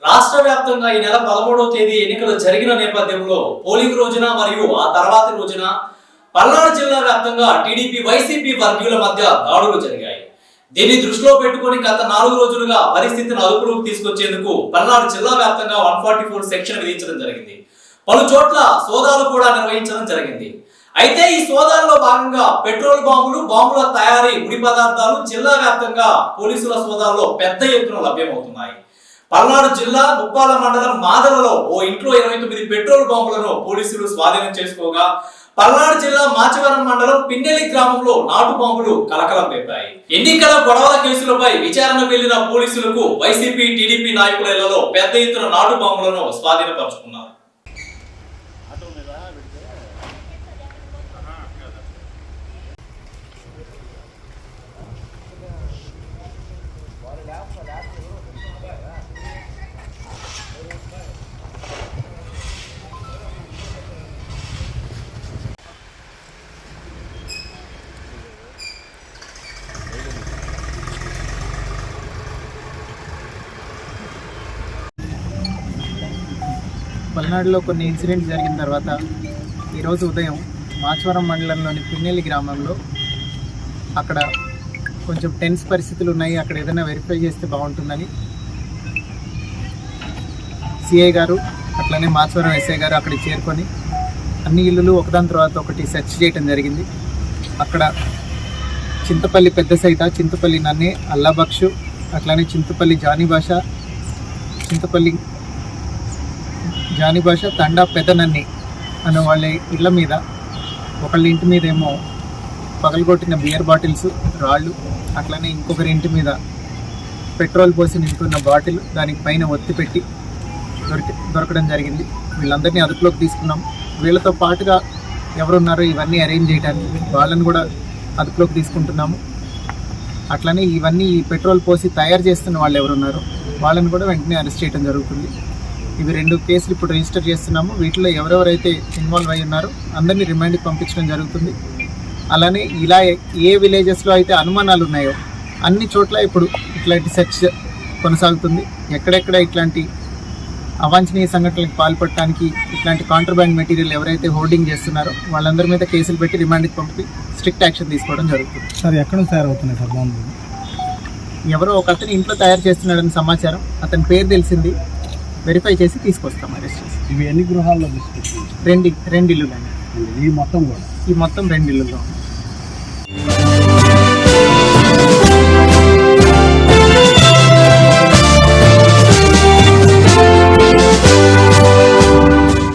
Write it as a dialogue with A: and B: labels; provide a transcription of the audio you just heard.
A: రాష్ట్ర వ్యాప్తంగా ఈ నెల 13వ తేదీ ఎన్నికలు జరిగిన నేపథ్యంలో పోలింగ్ రోజున మరియు ఆ తర్వాతి రోజున పల్నాడు జిల్లా వ్యాప్తంగా టీడీపీ వైసీపీ వర్గీయుల మధ్య దాడులు జరిగాయి. దీన్ని దృష్టిలో పెట్టుకుని గత 4 రోజులుగా పరిస్థితిని అదుపులోకి తీసుకొచ్చేందుకు పల్నాడు జిల్లా వ్యాప్తంగా 144 సెక్షన్ విధించడం జరిగింది. పలు చోట్ల సోదాలు కూడా నిర్వహించడం జరిగింది. అయితే ఈ సోదాల్లో భాగంగా పెట్రోల్ బాంబుల తయారీ ముడి పదార్థాలు జిల్లా వ్యాప్తంగా పోలీసుల సోదాల్లో పెద్ద ఎత్తున లభ్యమవుతున్నాయి. పల్నాడు జిల్లా ముప్పాల మండలం మాదలలో ఓ ఇంట్లో 29 పెట్రోల్ బాంబులను పోలీసులు స్వాధీనం చేసుకోగా, పల్నాడు జిల్లా మాచవరం మండలం పిన్నెలి గ్రామంలో నాటు బాంబులు కలకలం రేపాయి. ఎన్నికల గొడవల కేసులపై విచారణకు వెళ్లిన పోలీసులకు వైసీపీ టీడీపీ నాయకుల ఇళ్లలో పెద్ద ఎత్తున నాటు బాంబులను స్వాధీనపరుచుకున్నారు.
B: పల్నాడులో కొన్ని ఇన్సిడెంట్స్ జరిగిన తర్వాత ఈరోజు ఉదయం మాచవరం మండలంలోని పిన్నెల్లి గ్రామంలో అక్కడ కొంచెం టెన్స్ పరిస్థితులు ఉన్నాయి, అక్కడ ఏదైనా వెరిఫై చేస్తే బాగుంటుందని సిఐ గారు అట్లనే మాచవరం ఎస్ఐ గారు అక్కడికి చేరుకొని అన్ని ఇల్లులు ఒకదాని తర్వాత ఒకటి సెర్చ్ చేయడం జరిగింది. అక్కడ చింతపల్లి పెద్ద సైట, చింతపల్లి నన్నే, అల్లాబక్షు, అట్లానే చింతపల్లి జానిభాష తండా పెదనన్ని అనే వాళ్ళ ఇళ్ళ మీద, ఒకళ్ళ ఇంటి మీద ఏమో పగలగొట్టిన బియర్ బాటిల్స్, రాళ్ళు, అట్లనే ఇంకొకరి ఇంటి మీద పెట్రోల్ పోసి నింపుతున్న బాటిల్, దానికి పైన ఒత్తి పెట్టి దొరకడం జరిగింది. వీళ్ళందరినీ అదుపులోకి తీసుకున్నాం. వీళ్ళతో పాటుగా ఎవరున్నారో ఇవన్నీ అరేంజ్ చేయడానికి వాళ్ళని కూడా అదుపులోకి తీసుకుంటున్నాము. అట్లనే ఇవన్నీ ఈ పెట్రోల్ పోసి తయారు చేస్తున్న వాళ్ళు ఎవరున్నారో వాళ్ళని కూడా వెంటనే అరెస్ట్ చేయడం జరుగుతుంది. ఇవి 2 కేసులు ఇప్పుడు రిజిస్టర్ చేస్తున్నాము. వీటిలో ఎవరెవరైతే ఇన్వాల్వ్ అయ్యి ఉన్నారో అందరినీ రిమాండ్కి పంపించడం జరుగుతుంది. అలానే ఇలా ఏ విలేజెస్లో అయితే అనుమానాలు ఉన్నాయో అన్ని చోట్ల ఇప్పుడు ఇట్లాంటి సెర్చ్ కొనసాగుతుంది. ఎక్కడెక్కడ ఇట్లాంటి అవాంఛనీయ సంఘటనలకు పాల్పడటానికి ఇట్లాంటి కాంట్రబ్యాండ్ మెటీరియల్ ఎవరైతే హోర్డింగ్ చేస్తున్నారో వాళ్ళందరి మీద కేసులు పెట్టి రిమాండ్కి పంపి స్ట్రిక్ట్ యాక్షన్ తీసుకోవడం జరుగుతుంది.
C: సార్ ఎక్కడ తయారవుతున్నాయి సార్ బాంబులు?
B: ఎవరో ఒక అతను ఇంట్లో తయారు చేస్తున్నాడని సమాచారం, అతని పేరు తెలిసింది, వెరిఫై చేసి తీసుకొస్తాం, అరెస్ట్ చేసి.
C: ఇవి ఎన్ని గృహాల్లో తీసుకొచ్చి?
B: 2 ఇల్లులు.
C: ఈ మొత్తం కూడా?
B: ఈ మొత్తం 2 ఇల్లుల్లో.